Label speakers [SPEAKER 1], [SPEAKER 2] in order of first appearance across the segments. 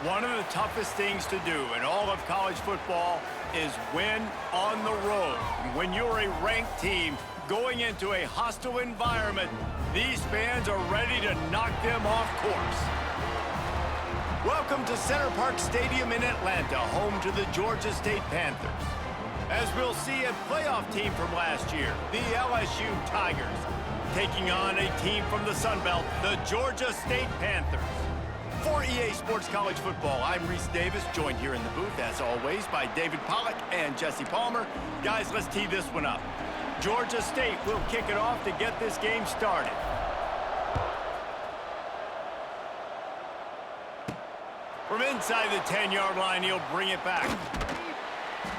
[SPEAKER 1] One of the toughest things to do in all of college football is win on the road. When you're a ranked team going into a hostile environment, these fans are ready to knock them off course. Welcome to Center Parc Stadium in Atlanta, home to the Georgia State Panthers. As we'll see, a playoff team from last year, the LSU Tigers, taking on a team from the Sun Belt, the Georgia State Panthers. For EA Sports College Football, I'm Reese Davis, joined here in the booth, as always, by David Pollack and Jesse Palmer. Guys, let's tee this one up. Georgia State will kick it off to get this game started. From inside the 10-yard line, he'll bring it back.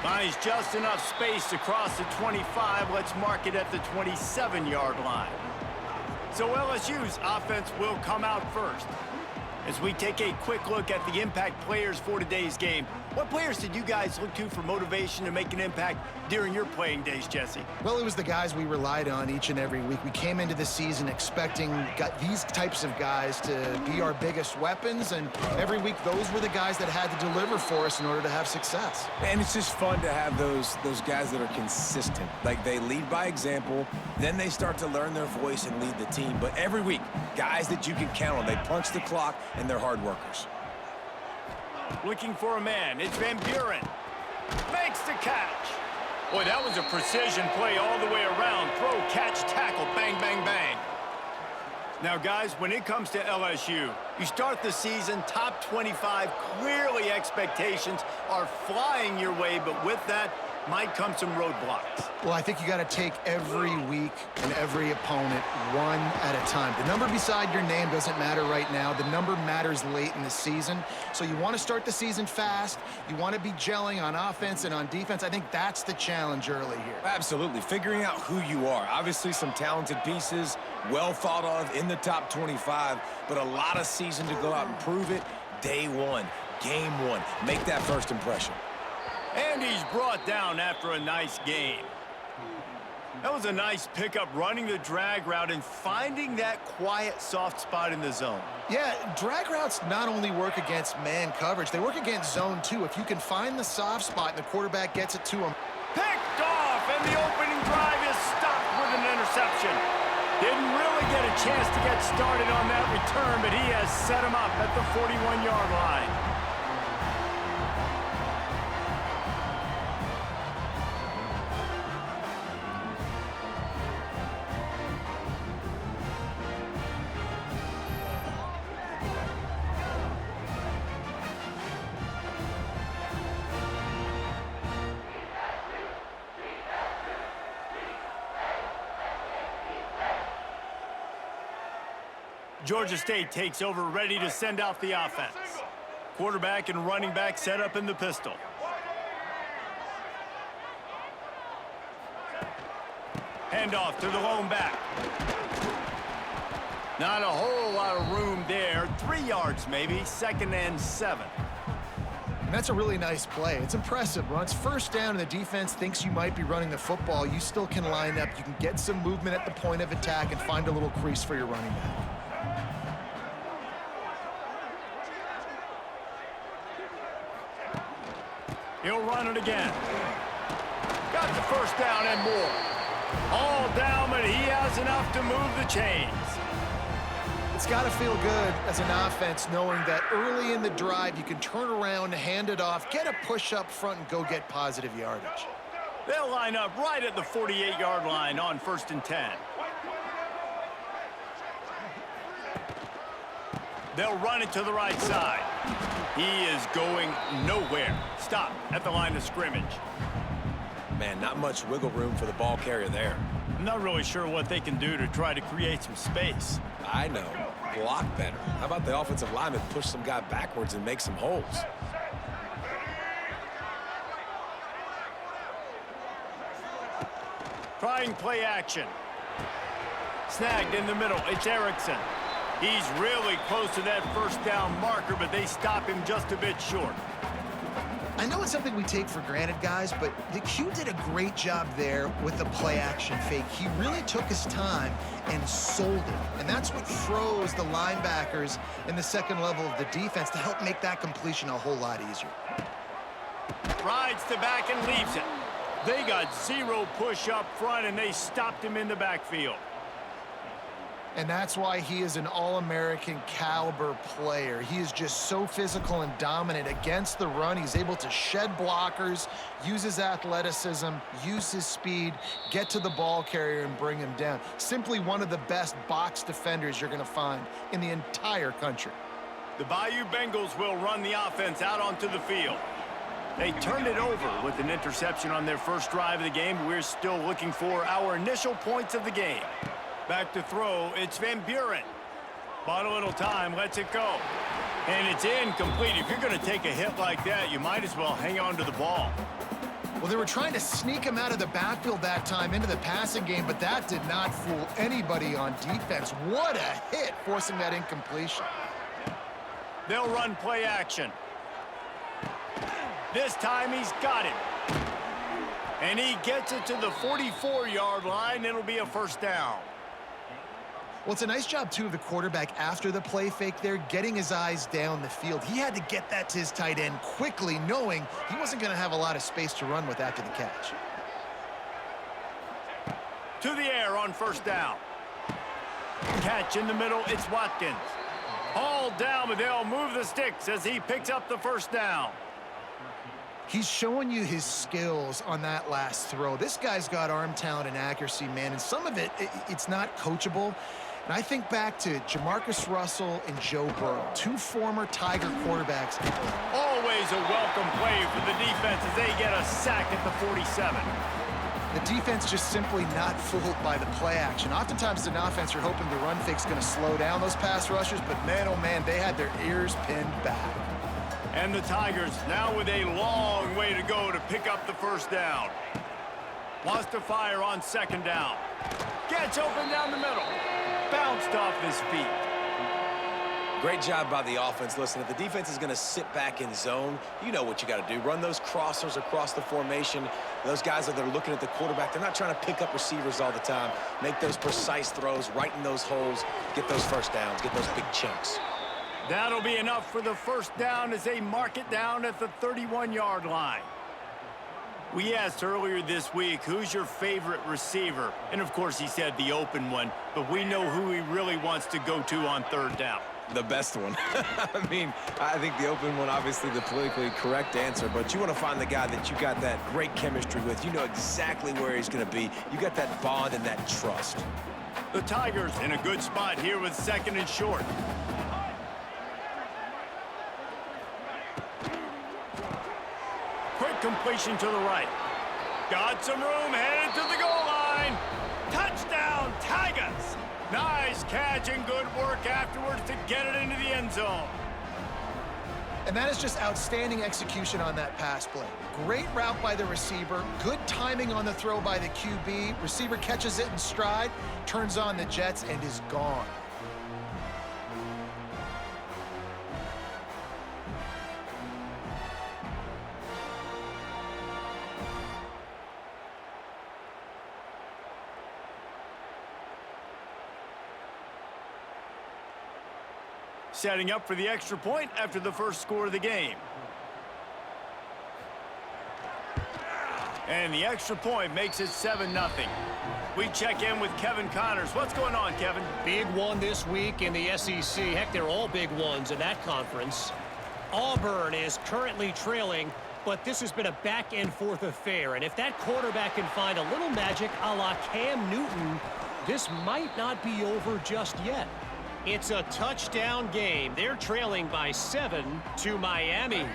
[SPEAKER 1] Finds just enough space to cross the 25. Let's mark it at the 27-yard line. So LSU's offense will come out first. As we take a quick look at the impact players for today's game, what players did you guys look to for motivation to make an impact during your playing days, Jesse?
[SPEAKER 2] Well, it was the guys we relied on each and every week. We came into the season expecting these types of guys to be our biggest weapons, and every week those were the guys that had to deliver for us in order to have success.
[SPEAKER 3] And it's just fun to have those guys that are consistent. Like, they lead by example, then they start to learn their voice and lead the team. But every week, guys that you can count on, they punch the clock, and they're hard workers.
[SPEAKER 1] Looking for a man, it's Van Buren. Makes the catch. Boy, that was a precision play all the way around. Throw, catch, tackle, bang, bang, bang. Now, guys, when it comes to LSU, you start the season top 25. Clearly, expectations are flying your way, but with that might come some roadblocks.
[SPEAKER 2] Well, I think you got to take every week and every opponent one at a time. The number beside your name doesn't matter right now. The number matters late in the season. So you want to start the season fast. You want to be gelling on offense and on defense. I think that's the challenge early here.
[SPEAKER 3] Absolutely. Figuring out who you are. Obviously, some talented pieces, well thought of in the top 25, but a lot of season to go out and prove it. Day one, game one. Make that first impression.
[SPEAKER 1] And he's brought down after a nice game. That was a nice pickup, running the drag route and finding that quiet, soft spot in the zone.
[SPEAKER 2] Yeah, drag routes not only work against man coverage, they work against zone too. If you can find the soft spot and the quarterback gets it to him.
[SPEAKER 1] Picked off, and the opening drive is stopped with an interception. Didn't really get a chance to get started on that return, but he has set him up at the 41-yard line. Georgia State takes over, ready to send out the offense. Quarterback and running back set up in the pistol. Handoff to the lone back. Not a whole lot of room there. 3 yards maybe, 2nd and 7.
[SPEAKER 2] And that's a really nice play. It's impressive. When it's first down and the defense thinks you might be running the football, you still can line up. You can get some movement at the point of attack and find a little crease for your running back.
[SPEAKER 1] He'll run it again. Got the first down and more. All down, but he has enough to move the chains.
[SPEAKER 2] It's got to feel good as an offense knowing that early in the drive you can turn around, hand it off, get a push up front, and go get positive yardage.
[SPEAKER 1] They'll line up right at the 48-yard line on 1st and 10. They'll run it to the right side. He is going nowhere. Stop at the line of scrimmage.
[SPEAKER 3] Man, not much wiggle room for the ball carrier there.
[SPEAKER 1] I'm not really sure what they can do to try to create some space.
[SPEAKER 3] I know. Block better. How about the offensive lineman push some guy backwards and make some holes?
[SPEAKER 1] Trying play action. Snagged in the middle. It's Erickson. He's really close to that first down marker, but they stop him just a bit short.
[SPEAKER 2] I know it's something we take for granted, guys, but the Q did a great job there with the play-action fake. He really took his time and sold it, and that's what froze the linebackers in the second level of the defense to help make that completion a whole lot easier.
[SPEAKER 1] Rides the back and leaves it. They got zero push up front, and they stopped him in the backfield.
[SPEAKER 2] And that's why he is an All-American caliber player. He is just so physical and dominant against the run. He's able to shed blockers, use his athleticism, use his speed, get to the ball carrier and bring him down. Simply one of the best box defenders you're going to find in the entire country.
[SPEAKER 1] The Bayou Bengals will run the offense out onto the field. They turned it over with an interception on their first drive of the game. We're still looking for our initial points of the game. Back to throw, it's Van Buren. Bought a little time, lets it go. And it's incomplete. If you're going to take a hit like that, you might as well hang on to the ball.
[SPEAKER 2] Well, they were trying to sneak him out of the backfield that time into the passing game, but that did not fool anybody on defense. What a hit, forcing that incompletion.
[SPEAKER 1] They'll run play action. This time he's got it. And he gets it to the 44-yard line. It'll be a first down.
[SPEAKER 2] Well, it's a nice job, too, of the quarterback after the play fake there, getting his eyes down the field. He had to get that to his tight end quickly, knowing he wasn't going to have a lot of space to run with after the catch.
[SPEAKER 1] To the air on first down. Catch in the middle, it's Watkins. All down, but they'll move the sticks as he picks up the first down.
[SPEAKER 2] He's showing you his skills on that last throw. This guy's got arm talent and accuracy, man, and some of it's not coachable. And I think back to Jamarcus Russell and Joe Burrow, two former Tiger quarterbacks.
[SPEAKER 1] Always a welcome play for the defense as they get a sack at the 47.
[SPEAKER 2] The defense just simply not fooled by the play action. Oftentimes, an offense, you're hoping the run fake's going to slow down those pass rushers, but man, oh man, they had their ears pinned back.
[SPEAKER 1] And the Tigers now with a long way to go to pick up the first down. Wants to fire on second down. Gets open down the middle. Bounced off his feet.
[SPEAKER 3] Great job by the offense. Listen, if the defense is going to sit back in zone, you know what you got to do. Run those crossers across the formation. Those guys that are looking at the quarterback, they're not trying to pick up receivers all the time. Make those precise throws right in those holes. Get those first downs. Get those big chunks.
[SPEAKER 1] That'll be enough for the first down as they mark it down at the 31-yard line. We asked earlier this week, who's your favorite receiver? And, of course, he said the open one, but we know who he really wants to go to on third down.
[SPEAKER 3] The best one. I mean, I think the open one, obviously the politically correct answer, but you want to find the guy that you got that great chemistry with. You know exactly where he's going to be. You got that bond and that trust.
[SPEAKER 1] The Tigers in a good spot here with second and short. Quick completion to the right. Got some room, headed to the goal line. Touchdown, Tigers! Nice catch and good work afterwards to get it into the end zone.
[SPEAKER 2] And that is just outstanding execution on that pass play. Great route by the receiver, good timing on the throw by the QB. Receiver catches it in stride, turns on the jets, and is gone.
[SPEAKER 1] Setting up for the extra point after the first score of the game. And the extra point makes it 7-0. We check in with Kevin Connors. What's going on, Kevin?
[SPEAKER 4] Big one this week in the SEC. Heck, they're all big ones in that conference. Auburn is currently trailing, but this has been a back-and-forth affair. And if that quarterback can find a little magic a la Cam Newton, this might not be over just yet. It's a touchdown game. They're trailing by 7 to Miami.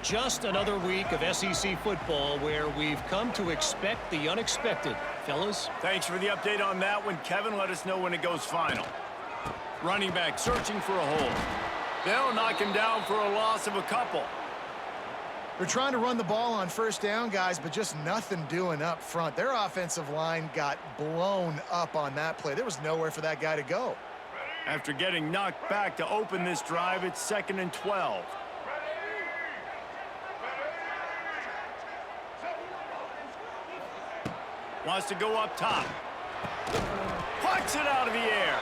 [SPEAKER 4] Just another week of SEC football where we've come to expect the unexpected. Fellas?
[SPEAKER 1] Thanks for the update on that one, Kevin. Let us know when it goes final. Running back searching for a hole. They'll knock him down for a loss of a couple.
[SPEAKER 2] They're trying to run the ball on first down, guys, but just nothing doing up front. Their offensive line got blown up on that play. There was nowhere for that guy to go.
[SPEAKER 1] After getting knocked back to open this drive, it's 2nd and 12. Wants to go up top. Plucks it out of the air.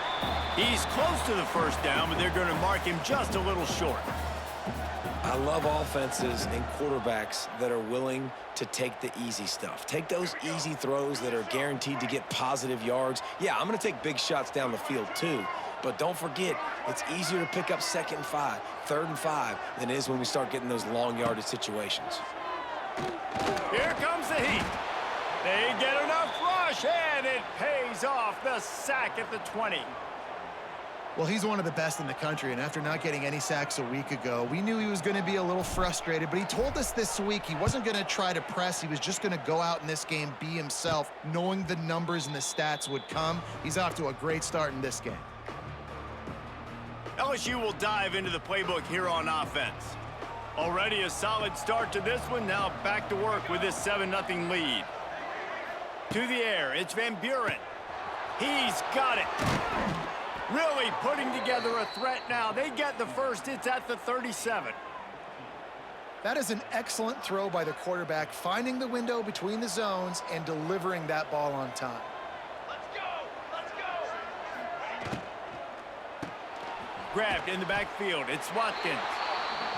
[SPEAKER 1] He's close to the first down, but they're going to mark him just a little short.
[SPEAKER 3] I love offenses and quarterbacks that are willing to take the easy stuff. Take those easy throws that are guaranteed to get positive yards. Yeah, I'm going to take big shots down the field too. But don't forget, it's easier to pick up 2nd and 5, 3rd and 5 than it is when we start getting those long yardage situations.
[SPEAKER 1] Here comes the heat. They get enough rush, and it pays off. The sack at the 20.
[SPEAKER 2] Well, he's one of the best in the country, and after not getting any sacks a week ago, we knew he was going to be a little frustrated, but he told us this week he wasn't going to try to press. He was just going to go out in this game, be himself, knowing the numbers and the stats would come. He's off to a great start in this game.
[SPEAKER 1] LSU will dive into the playbook here on offense. Already a solid start to this one. Now back to work with this 7-0 lead. To the air, it's Van Buren. He's got it. Really putting together a threat now. They get the first. It's at the 37.
[SPEAKER 2] That is an excellent throw by the quarterback, finding the window between the zones and delivering that ball on time.
[SPEAKER 1] Grabbed in the backfield. It's Watkins.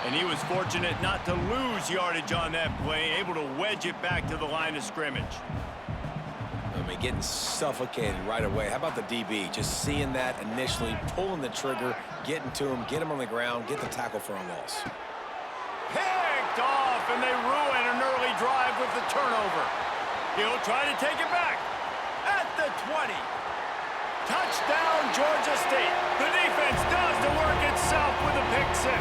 [SPEAKER 1] And he was fortunate not to lose yardage on that play, able to wedge it back to the line of scrimmage.
[SPEAKER 3] I mean, getting suffocated right away. How about the DB? Just seeing that initially, pulling the trigger, getting to him, get him on the ground, get the tackle for a loss.
[SPEAKER 1] Picked off, and they ruin an early drive with the turnover. He'll try to take it back at the 20. Touchdown, Georgia State. The defense does the work itself with a pick 6.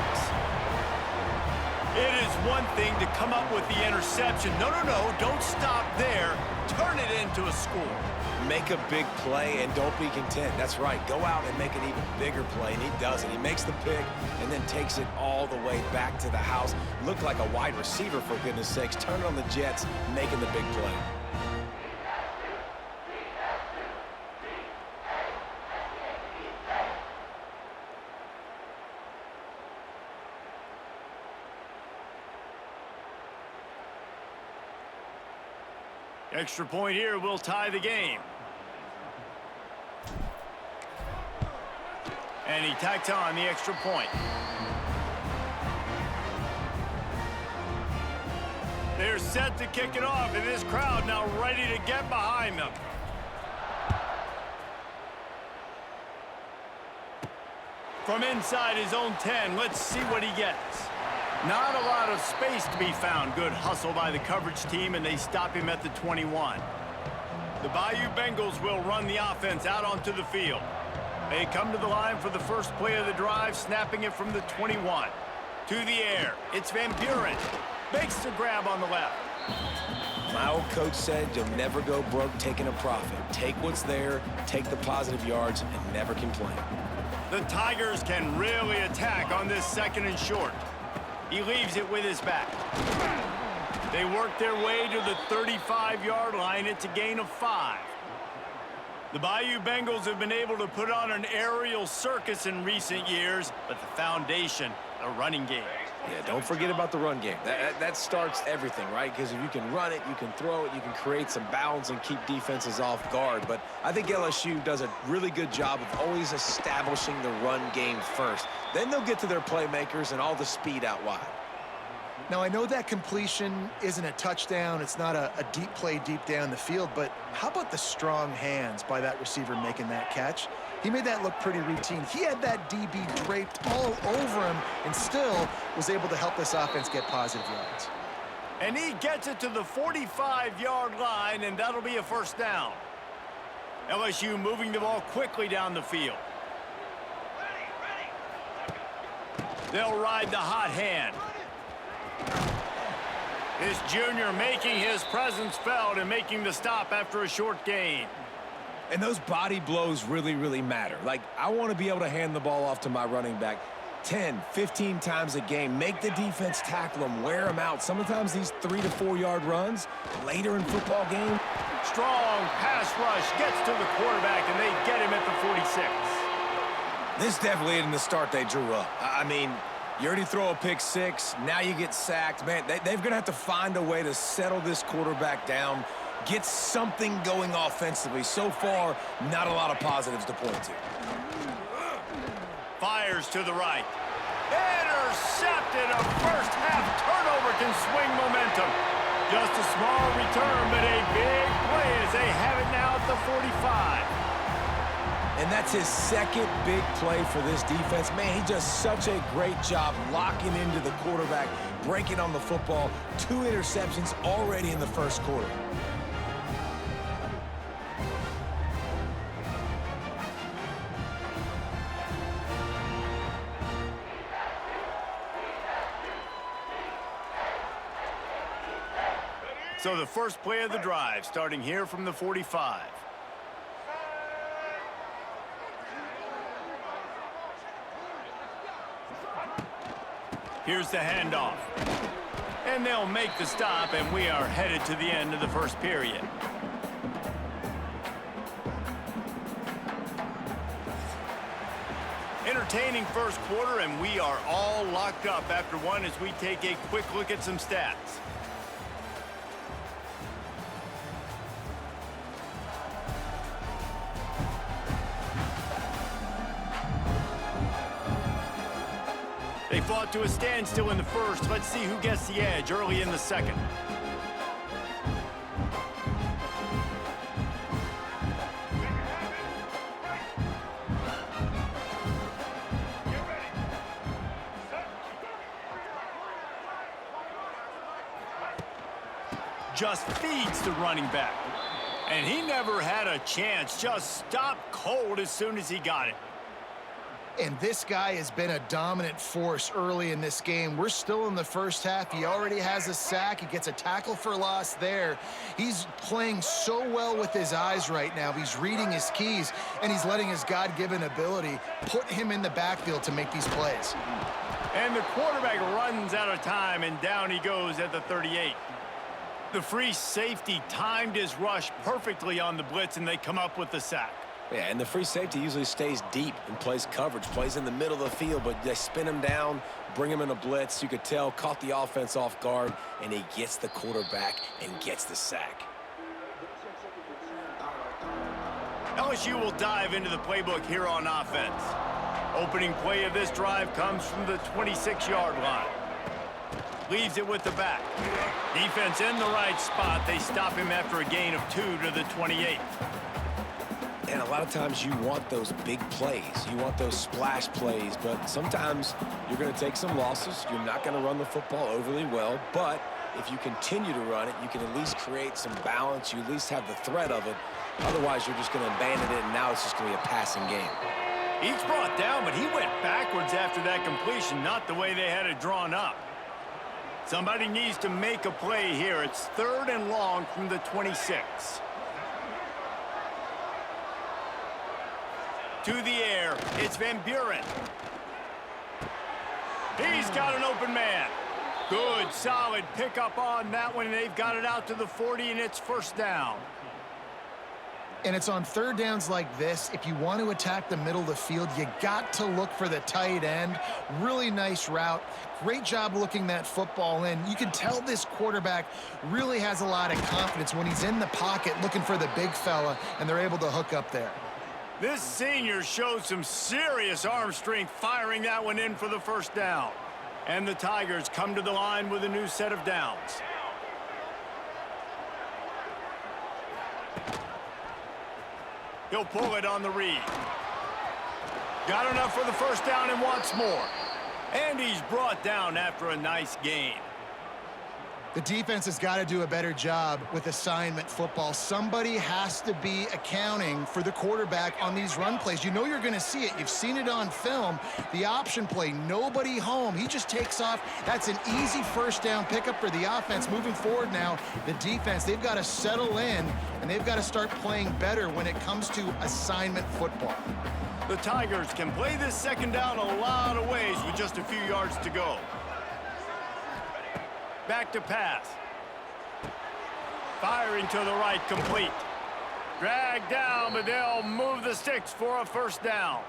[SPEAKER 1] It is one thing to come up with the interception. No, don't stop there. Turn it into a score.
[SPEAKER 3] Make a big play and don't be content. That's right. Go out and make an even bigger play, and he does it. He makes the pick and then takes it all the way back to the house. Looked like a wide receiver, for goodness sakes. Turn it on the Jets, making the big play.
[SPEAKER 1] Extra point here will tie the game. And he tacks on the extra point. They're set to kick it off, and this crowd now ready to get behind them. From inside his own 10, let's see what he gets. Not a lot of space to be found. Good hustle by the coverage team, and they stop him at the 21. The Bayou Bengals will run the offense out onto the field. They come to the line for the first play of the drive, snapping it from the 21. To the air, it's Van Buren. Makes the grab on the left.
[SPEAKER 3] My old coach said you'll never go broke taking a profit. Take what's there, take the positive yards, and never complain.
[SPEAKER 1] The Tigers can really attack on this 2nd and short. He leaves it with his back. They work their way to the 35-yard line. It's a gain of 5. The Bayou Bengals have been able to put on an aerial circus in recent years, but the foundation, the running game.
[SPEAKER 3] Yeah, don't forget about the run game. That starts everything, right? Because if you can run it, you can throw it, you can create some balance and keep defenses off guard. But I think LSU does a really good job of always establishing the run game first. Then they'll get to their playmakers and all the speed out wide.
[SPEAKER 2] Now, I know that completion isn't a touchdown. It's not a deep play deep down the field, but how about the strong hands by that receiver making that catch? He made that look pretty routine. He had that DB draped all over him and still was able to help this offense get positive yards.
[SPEAKER 1] And he gets it to the 45-yard line, and that'll be a first down. LSU moving the ball quickly down the field. They'll ride the hot hand. This junior making his presence felt and making the stop after a short gain.
[SPEAKER 3] And those body blows really, really matter. Like, I want to be able to hand the ball off to my running back 10, 15 times a game. Make the defense tackle them, wear them out. Sometimes these 3 to 4 yard runs later in football game.
[SPEAKER 1] Strong pass rush gets to the quarterback, and they get him at the 46.
[SPEAKER 3] This definitely isn't the start they drew up. I mean, you already throw a pick 6. Now you get sacked. Man, they're going to have to find a way to settle this quarterback down get something going offensively. So far, not a lot of positives to point to.
[SPEAKER 1] Fires to the right. Intercepted. A first-half turnover can swing momentum. Just a small return, but a big play as they have it now at the 45.
[SPEAKER 3] And that's his second big play for this defense. Man, he does such a great job locking into the quarterback, breaking on the football. 2 interceptions already in the first quarter.
[SPEAKER 1] So the first play of the drive, starting here from the 45. Here's the handoff. And they'll make the stop, and we are headed to the end of the first period. Entertaining first quarter, and we are all locked up after one as we take a quick look at some stats. They fought to a standstill in the first. Let's see who gets the edge early in the second. Just feeds the running back. And he never had a chance. Just stopped cold as soon as he got it.
[SPEAKER 2] And this guy has been a dominant force early in this game. We're still in the first half. He already has a sack. He gets a tackle for loss there. He's playing so well with his eyes right now. He's reading his keys, and he's letting his God-given ability put him in the backfield to make these plays.
[SPEAKER 1] And the quarterback runs out of time, and down he goes at the 38. The free safety timed his rush perfectly on the blitz, and they come up with the sack.
[SPEAKER 3] Yeah, and the free safety usually stays deep and plays coverage, plays in the middle of the field, but they spin him down, bring him in a blitz. You could tell, caught the offense off guard, and he gets the quarterback and gets the sack.
[SPEAKER 1] LSU will dive into the playbook here on offense. Opening play of this drive comes from the 26-yard line. Leaves it with the back. Defense in the right spot. They stop him after a gain of 2 to the 28.
[SPEAKER 3] And a lot of times you want those big plays. You want those splash plays, but sometimes you're going to take some losses. You're not going to run the football overly well, but if you continue to run it, you can at least create some balance. You at least have the threat of it. Otherwise, you're just going to abandon it, and now it's just going to be a passing game.
[SPEAKER 1] He's brought down, but he went backwards after that completion, not the way they had it drawn up. Somebody needs to make a play here. It's 3rd and long from the 26. To the air, it's Van Buren. He's got an open man. Good, solid pickup on that one. They've got it out to the 40, and it's first down.
[SPEAKER 2] And it's on 3rd downs like this. If you want to attack the middle of the field, you got to look for the tight end. Really nice route. Great job looking that football in. You can tell this quarterback really has a lot of confidence when he's in the pocket looking for the big fella, and they're able to hook up there.
[SPEAKER 1] This senior showed some serious arm strength firing that one in for the first down. And the Tigers come to the line with a new set of downs. He'll pull it on the read. Got enough for the first down and wants more. And he's brought down after a nice gain.
[SPEAKER 2] The defense has got to do a better job with assignment football. Somebody has to be accounting for the quarterback on these run plays. You know you're going to see it. You've seen it on film. The option play, nobody home. He just takes off. That's an easy first down pickup for the offense. Moving forward now, the defense, they've got to settle in, and they've got to start playing better when it comes to assignment football.
[SPEAKER 1] The Tigers can play this second down a lot of ways with just a few yards to go. Back to pass. Firing to the right, complete. Dragged down, but they'll move the sticks for a first down.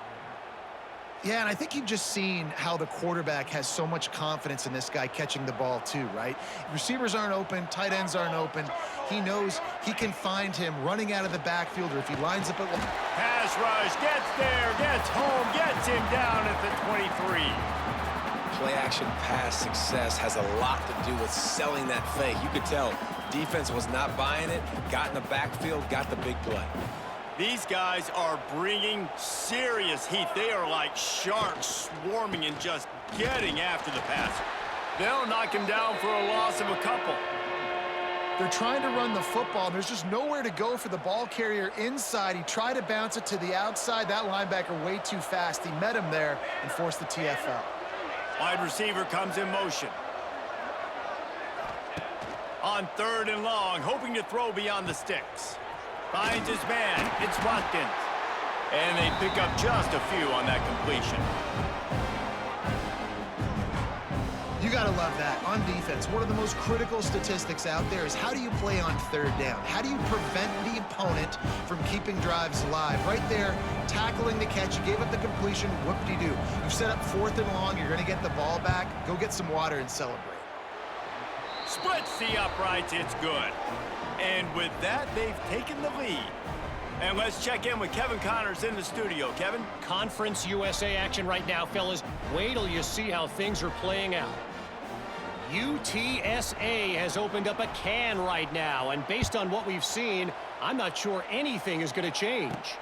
[SPEAKER 2] Yeah, and I think you've just seen how the quarterback has so much confidence in this guy catching the ball too, right? Receivers aren't open, tight ends aren't open. He knows he can find him running out of the backfield, or if he lines up at...
[SPEAKER 1] Pass rush, gets there, gets home, gets him down at the 23.
[SPEAKER 3] Play-action pass success has a lot to do with selling that fake. You could tell defense was not buying it, got in the backfield, got the big play.
[SPEAKER 1] These guys are bringing serious heat. They are like sharks swarming and just getting after the passer. They'll knock him down for a loss of a couple.
[SPEAKER 2] They're trying to run the football, and there's just nowhere to go for the ball carrier inside. He tried to bounce it to the outside. That linebacker way too fast. He met him there and forced the TFL.
[SPEAKER 1] Wide receiver comes in motion. On 3rd and long, hoping to throw beyond the sticks. Finds his man. It's Watkins. And they pick up just a few on that completion.
[SPEAKER 2] You got to love that. On defense, one of the most critical statistics out there is how do you play on 3rd down? How do you prevent the opponent from keeping drives alive? Right there, tackling the catch. You gave up the completion. Whoop-de-doo. You've set up 4th and long. You're going to get the ball back. Go get some water and celebrate.
[SPEAKER 1] Splits the uprights. It's good. And with that, they've taken the lead. And let's check in with Kevin Connors in the studio. Kevin?
[SPEAKER 4] Conference USA action right now, fellas. Wait till you see how things are playing out. UTSA has opened up a can right now, and based on what we've seen, I'm not sure anything is going to change.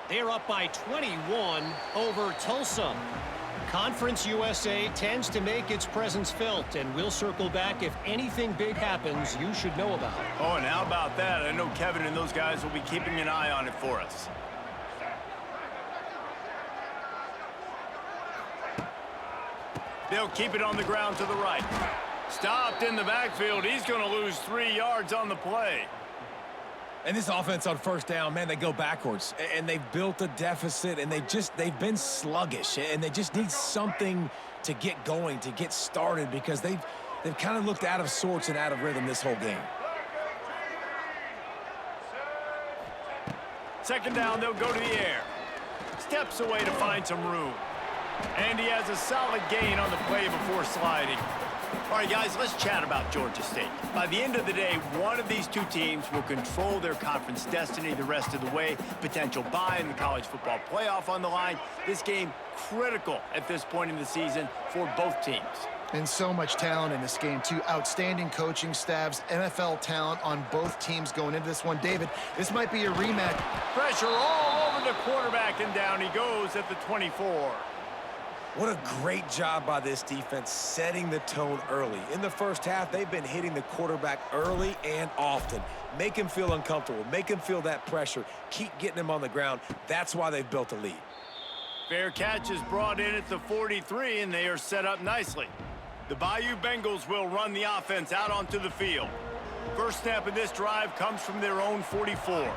[SPEAKER 4] They're up by 21 over Tulsa. Conference USA tends to make its presence felt, and we'll circle back if anything big happens you should know about.
[SPEAKER 1] Oh, and how about that? I know Kevin and those guys will be keeping an eye on it for us. They'll keep it on the ground to the right. Stopped in the backfield. He's going to lose 3 yards on the play.
[SPEAKER 3] And this offense on 1st down, man, they go backwards. And they've built a deficit, and they've been sluggish. And they just need something to get going, to get started, because they've kind of looked out of sorts and out of rhythm this whole game.
[SPEAKER 1] 2nd down, they'll go to the air. Steps away to find some room. And he has a solid gain on the play before sliding. All right, guys, let's chat about Georgia State. By the end of the day, one of these two teams will control their conference destiny the rest of the way. Potential bye in the college football playoff on the line. This game critical at this point in the season for both teams.
[SPEAKER 2] And so much talent in this game, too. Outstanding coaching staffs, NFL talent on both teams going into this one. David, this might be a rematch.
[SPEAKER 1] Pressure all over the quarterback, and down he goes at the 24.
[SPEAKER 3] What a great job by this defense setting the tone early. In the 1st half, they've been hitting the quarterback early and often. Make him feel uncomfortable. Make him feel that pressure. Keep getting him on the ground. That's why they've built a lead.
[SPEAKER 1] Fair catch is brought in at the 43, and they are set up nicely. The Bayou Bengals will run the offense out onto the field. First snap of this drive comes from their own 44.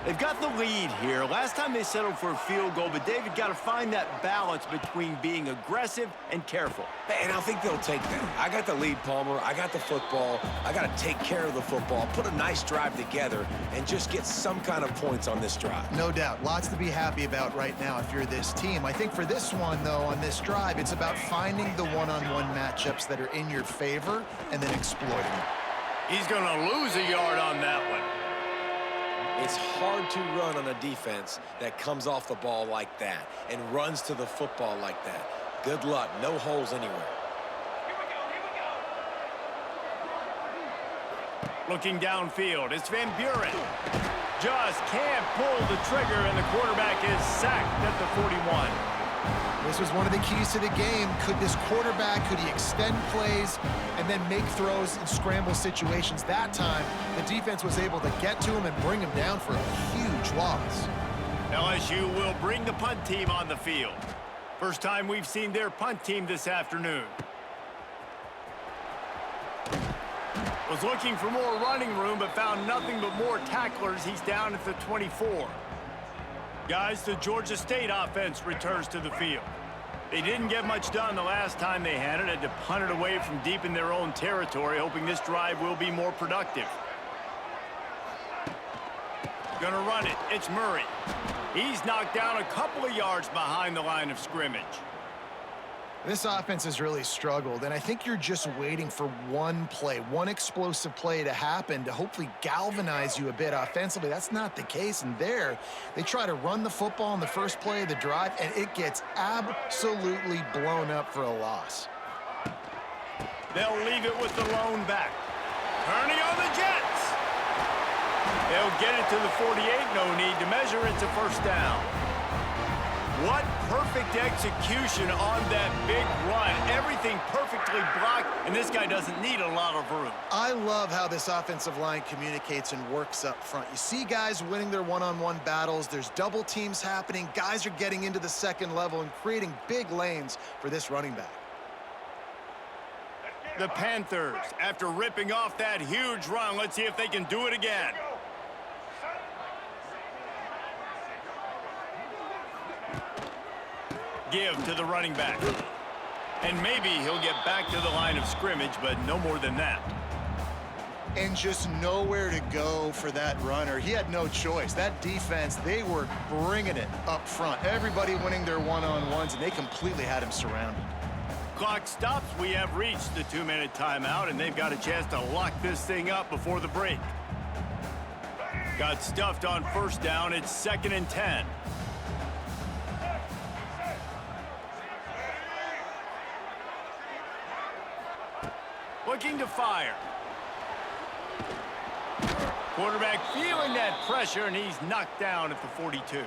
[SPEAKER 1] They've got the lead here. Last time they settled for a field goal, but David got to find that balance between being aggressive and careful.
[SPEAKER 3] And I think they'll take that. I got the lead, Palmer. I got the football. I got to take care of the football, put a nice drive together, and just get some kind of points on this drive.
[SPEAKER 2] No doubt. Lots to be happy about right now if you're this team. I think for this one, though, on this drive, it's about finding the one-on-one matchups that are in your favor and then exploiting them.
[SPEAKER 1] He's going to lose a yard on that one.
[SPEAKER 3] It's hard to run on a defense that comes off the ball like that and runs to the football like that. Good luck. No holes anywhere.
[SPEAKER 1] Looking downfield, it's Van Buren. Just can't pull the trigger, and the quarterback is sacked at the 41.
[SPEAKER 2] This was one of the keys to the game. Could this quarterback, could he extend plays and then make throws in scramble situations? That time, the defense was able to get to him and bring him down for a huge loss.
[SPEAKER 1] LSU will bring the punt team on the field. First time we've seen their punt team this afternoon. Was looking for more running room, but found nothing but more tacklers. He's down at the 24. Guys, the Georgia State offense returns to the field. They didn't get much done the last time they had it. Had to punt it away from deep in their own territory, hoping this drive will be more productive. Gonna run it. It's Murray. He's knocked down a couple of yards behind the line of scrimmage.
[SPEAKER 2] This offense has really struggled, and I think you're just waiting for one play, one explosive play to happen to hopefully galvanize you a bit offensively. That's not the case, and there, they try to run the football on the first play of the drive, and it gets absolutely blown up for a loss.
[SPEAKER 1] They'll leave it with the lone back. Turning on the Jets. They'll get it to the 48, no need to measure. It's a first down. What perfect execution on that big run. Everything perfectly blocked, and this guy doesn't need a lot of room.
[SPEAKER 2] I love how this offensive line communicates and works up front. You see guys winning their one-on-one battles. There's double teams happening. Guys are getting into the second level and creating big lanes for this running back.
[SPEAKER 1] The Panthers, after ripping off that huge run, let's see if they can do it again. Give to the running back. And maybe he'll get back to the line of scrimmage, but no more than that.
[SPEAKER 2] And just nowhere to go for that runner. He had no choice. That defense, they were bringing it up front. Everybody winning their one-on-ones, and they completely had him surrounded.
[SPEAKER 1] Clock stops. We have reached the 2-minute timeout, and they've got a chance to lock this thing up before the break. Got stuffed on first down. It's 2nd and 10. Looking to fire. Quarterback feeling that pressure, and he's knocked down at the 42.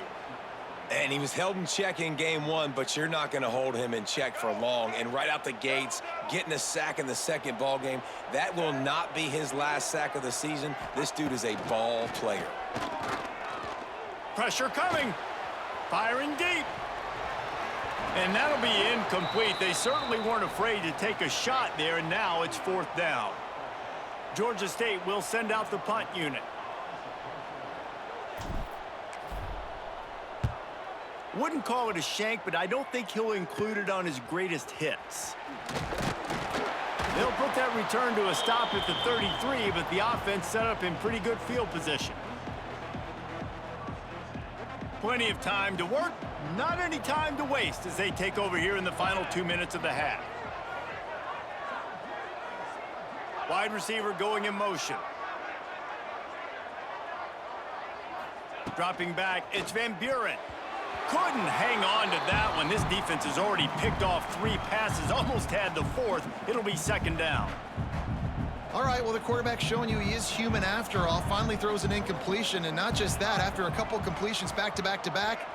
[SPEAKER 3] And he was held in check in game one, but you're not going to hold him in check for long. And right out the gates, getting a sack in the second ball game, that will not be his last sack of the season. This dude is a ball player.
[SPEAKER 1] Pressure coming. Firing deep. And that'll be incomplete. They certainly weren't afraid to take a shot there, and now it's 4th down. Georgia State will send out the punt unit. Wouldn't call it a shank, but I don't think he'll include it on his greatest hits. They'll put that return to a stop at the 33, but the offense set up in pretty good field position. Plenty of time to work, not any time to waste as they take over here in the final 2 minutes of the half. Wide receiver going in motion. Dropping back, it's Van Buren. Couldn't hang on to that one. This defense has already picked off 3 passes, almost had the 4th. It'll be 2nd down.
[SPEAKER 2] All right, well, the quarterback's showing you he is human after all. Finally throws an incompletion, and not just that, after a couple completions back-to-back-to-back,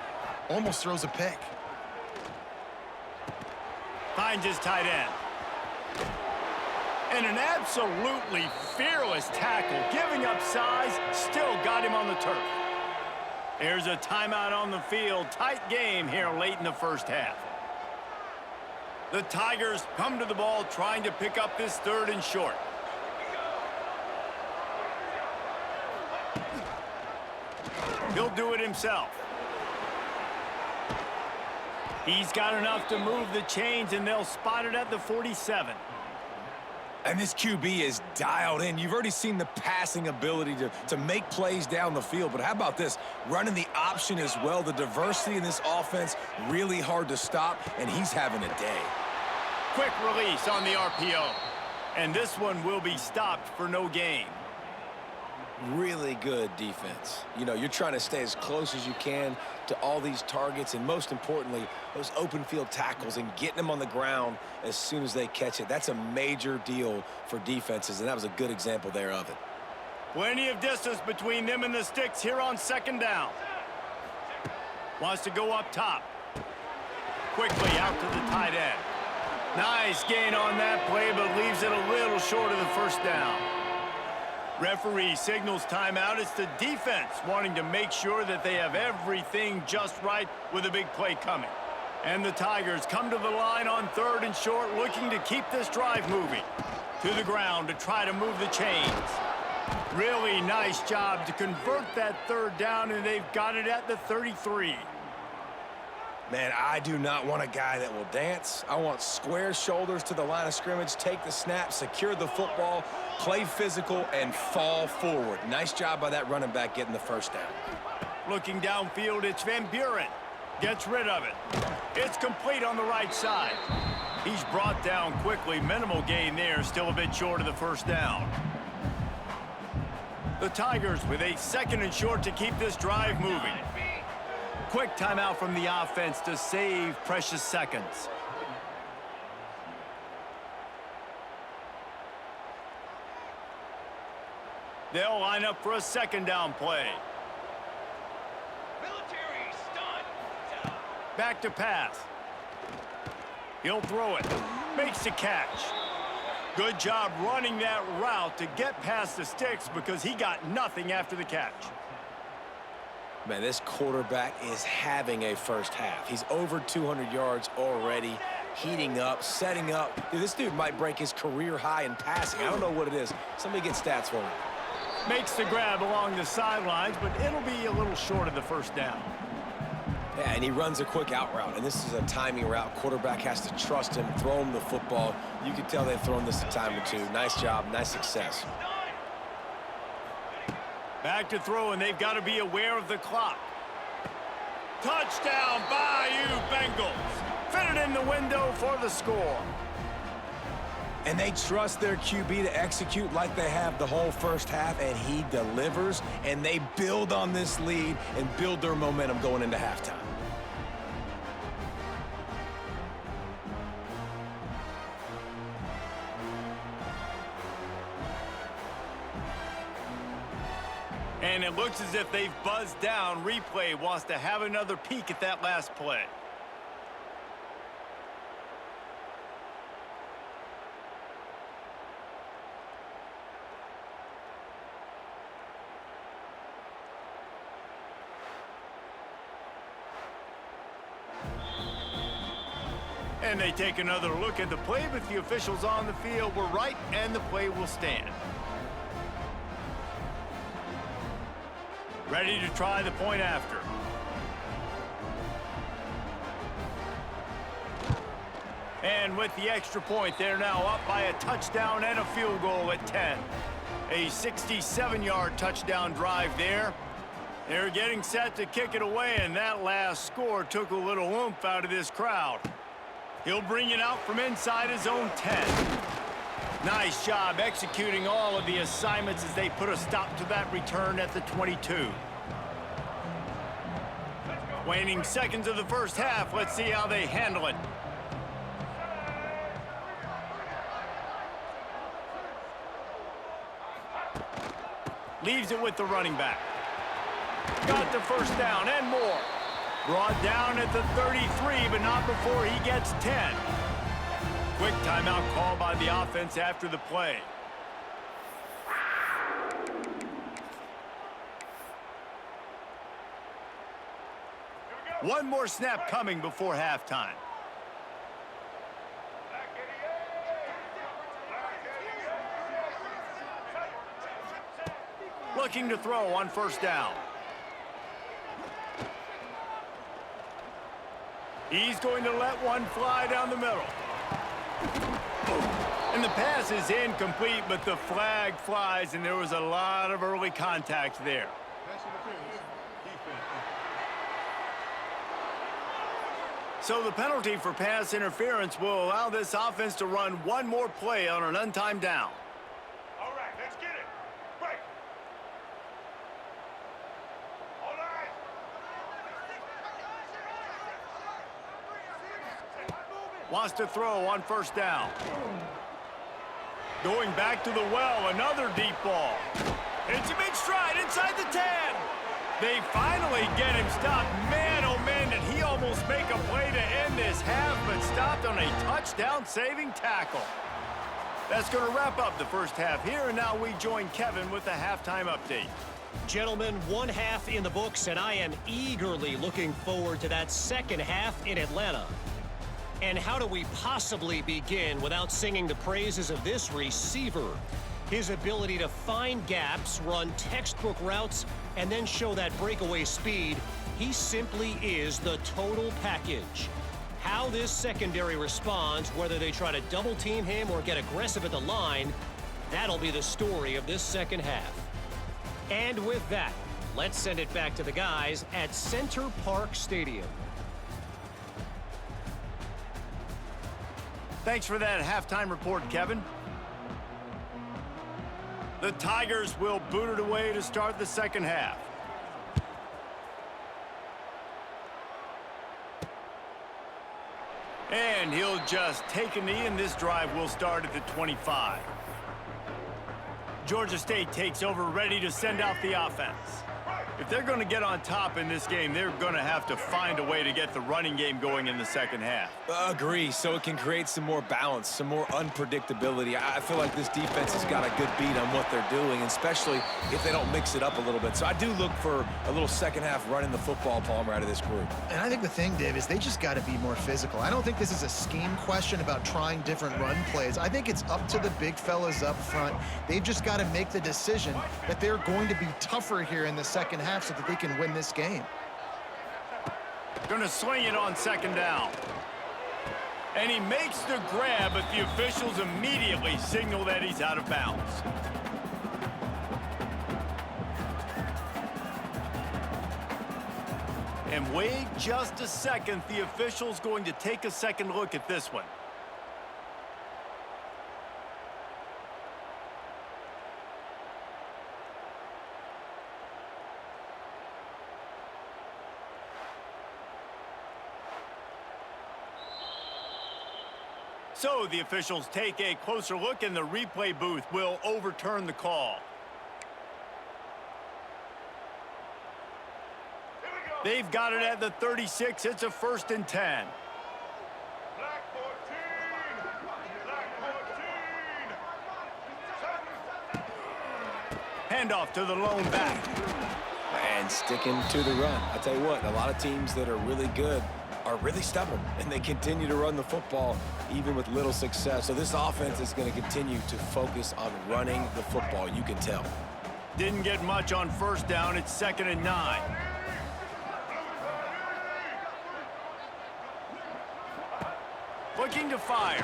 [SPEAKER 2] almost throws a pick.
[SPEAKER 1] Finds his tight end. And an absolutely fearless tackle, giving up size, still got him on the turf. There's a timeout on the field. Tight game here late in the first half. The Tigers come to the ball trying to pick up this 3rd and short. He'll do it himself. He's got enough to move the chains, and they'll spot it at the 47.
[SPEAKER 3] And this QB is dialed in. You've already seen the passing ability to make plays down the field. But how about this? Running the option as well. The diversity in this offense, really hard to stop, and he's having a day.
[SPEAKER 1] Quick release on the RPO. And this one will be stopped for no gain.
[SPEAKER 3] Really good defense. You know, you're trying to stay as close as you can to all these targets, and most importantly, those open field tackles and getting them on the ground as soon as they catch it. That's a major deal for defenses, and that was a good example there of it.
[SPEAKER 1] Plenty of distance between them and the sticks here on 2nd down. Wants to go up top. Quickly out to the tight end. Nice gain on that play, but leaves it a little short of the 1st down. Referee signals timeout. It's the defense wanting to make sure that they have everything just right with a big play coming. And the Tigers come to the line on 3rd and short, looking to keep this drive moving. To the ground to try to move the chains. Really nice job to convert that 3rd down, and they've got it at the 33.
[SPEAKER 3] Man, I do not want a guy that will dance. I want square shoulders to the line of scrimmage, take the snap, secure the football, play physical, and fall forward. Nice job by that running back getting the 1st down.
[SPEAKER 1] Looking downfield, it's Van Buren. Gets rid of it. It's complete on the right side. He's brought down quickly. Minimal gain there. Still a bit short of the first down. The Tigers with a 2nd and short to keep this drive moving. Quick timeout from the offense to save precious seconds. They'll line up for a 2nd down play. Back to pass. He'll throw it. Makes the catch. Good job running that route to get past the sticks because he got nothing after the catch.
[SPEAKER 3] Man, this quarterback is having a first half. He's over 200 yards already, heating up, setting up. Dude, this dude might break his career high in passing. I don't know what it is. Somebody get stats for me.
[SPEAKER 1] Makes the grab along the sidelines, but it'll be a little short of the first down.
[SPEAKER 3] Yeah, and he runs a quick out route, and this is a timing route. Quarterback has to trust him, throw him the football. You can tell they've thrown this a time or two. Nice job, nice success.
[SPEAKER 1] Back to throw, and they've got to be aware of the clock. Touchdown, Bayou Bengals. Fit it in the window for the score.
[SPEAKER 3] And they trust their QB to execute like they have the whole first half, and he delivers, and they build on this lead and build their momentum going into halftime.
[SPEAKER 1] And it looks as if they've buzzed down. Replay wants to have another peek at that last play. And they take another look at the play, but the officials on the field were right, and the play will stand. Ready to try the point after. And with the extra point, they're now up by a touchdown and a field goal at 10. A 67-yard touchdown drive there. They're getting set to kick it away, and that last score took a little oomph out of this crowd. He'll bring it out from inside his own 10. Nice job executing all of the assignments as they put a stop to that return at the 22. Waning seconds of the first half. Let's see how they handle it. Leaves it with the running back. Got the first down and more. Brought down at the 33, but not before he gets 10. Quick timeout call by the offense after the play. One more snap coming before halftime. Looking to throw on first down. He's going to let one fly down the middle. And the pass is incomplete, but the flag flies, and there was a lot of early contact there. So the penalty for pass interference will allow this offense to run one more play on an untimed down.
[SPEAKER 5] All right, let's get it. Break. All right.
[SPEAKER 1] Wants to throw on first down. Going back to the well, another deep ball. It's a big stride inside the 10. They finally get him stopped. Man, oh man, did he almost make a play to end this half, but stopped on a touchdown-saving tackle. That's going to wrap up the first half here, and now we join Kevin with the halftime update.
[SPEAKER 4] Gentlemen, one half in the books, and I am eagerly looking forward to that second half in Atlanta. And how do we possibly begin without singing the praises of this receiver? His ability to find gaps, run textbook routes, and then show that breakaway speed. He simply is the total package. How this secondary responds, whether they try to double team him or get aggressive at the line, that'll be the story of this second half. And with that, Let's send it back to the guys at Center Park Stadium.
[SPEAKER 1] Thanks for that halftime report, Kevin. The Tigers will boot it away to start the second half. And he'll just take a knee, and this drive will start at the 25. Georgia State takes over, ready to send out the offense. If they're going to get on top in this game, they're going to have to find a way to get the running game going in the second half.
[SPEAKER 3] Agree, so it can create some more balance, some more unpredictability. I feel like this defense has got a good beat on what they're doing, especially if they don't mix it up a little bit. So I do look for a little second half running the football, Palmer, out of this group.
[SPEAKER 2] And I think the thing, Dave, is they just got to be more physical. I don't think this is a scheme question about trying different run plays. I think it's up to the big fellas up front. They've just got to make the decision that they're going to be tougher here in the second half so that they can win this game.
[SPEAKER 1] Going to swing it on second down. And he makes the grab, but the officials immediately signal that he's out of bounds. And wait just a second. The official's going to take a second look at this one. So the officials take a closer look, and the replay booth will overturn the call. They've got it at the 36. It's a 1st and 10.
[SPEAKER 5] Black 14. Black 14.
[SPEAKER 1] Handoff to the lone back.
[SPEAKER 3] And sticking to the run. I tell you what, a lot of teams that are really good are really stubborn, and they continue to run the football even with little success. So this offense is going to continue to focus on running the football. You can tell.
[SPEAKER 1] Didn't get much on 1st down. It's 2nd and 9. Looking to fire.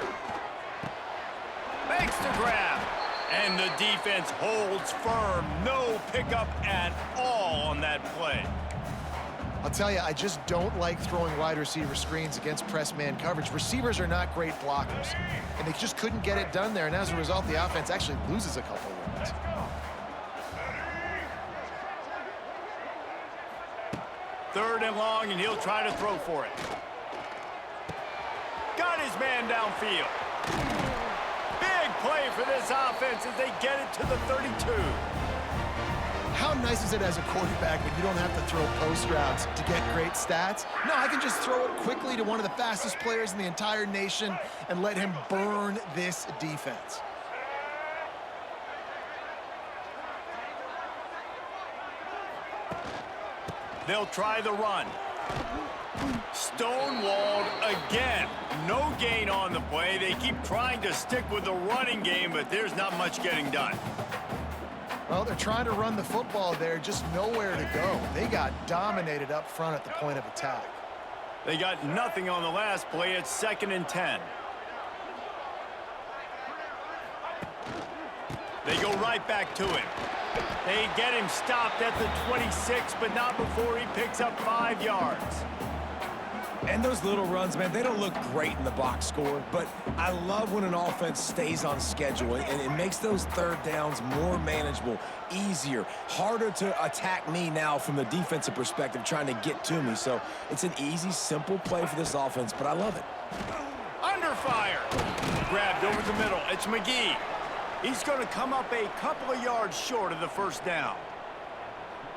[SPEAKER 1] Makes the grab. And the defense holds firm. No pickup at all on that play.
[SPEAKER 2] I'll tell you, I just don't like throwing wide receiver screens against press man coverage. Receivers are not great blockers, and they just couldn't get it done there. And as a result, the offense actually loses a couple of runs.
[SPEAKER 1] Third and long, and he'll try to throw for it. Got his man downfield. Big play for this offense as they get it to the 32.
[SPEAKER 2] How nice is it as a quarterback when you don't have to throw post routes to get great stats? No, I can just throw it quickly to one of the fastest players in the entire nation and let him burn this defense.
[SPEAKER 1] They'll try the run. Stonewalled again. No gain on the play. They keep trying to stick with the running game, but there's not much getting done.
[SPEAKER 2] Well, they're trying to run the football there, just nowhere to go. They got dominated up front at the point of attack.
[SPEAKER 1] They got nothing on the last play. It's 2nd and 10. They go right back to him. They get him stopped at the 26, but not before he picks up 5 yards.
[SPEAKER 3] And those little runs, man, they don't look great in the box score, but I love when an offense stays on schedule, and it makes those third downs more manageable, easier, harder to attack me now from the defensive perspective trying to get to me. So it's an easy, simple play for this offense, but I love it.
[SPEAKER 1] Under fire. Grabbed over the middle. It's McGee. He's going to come up a couple of yards short of the 1st down.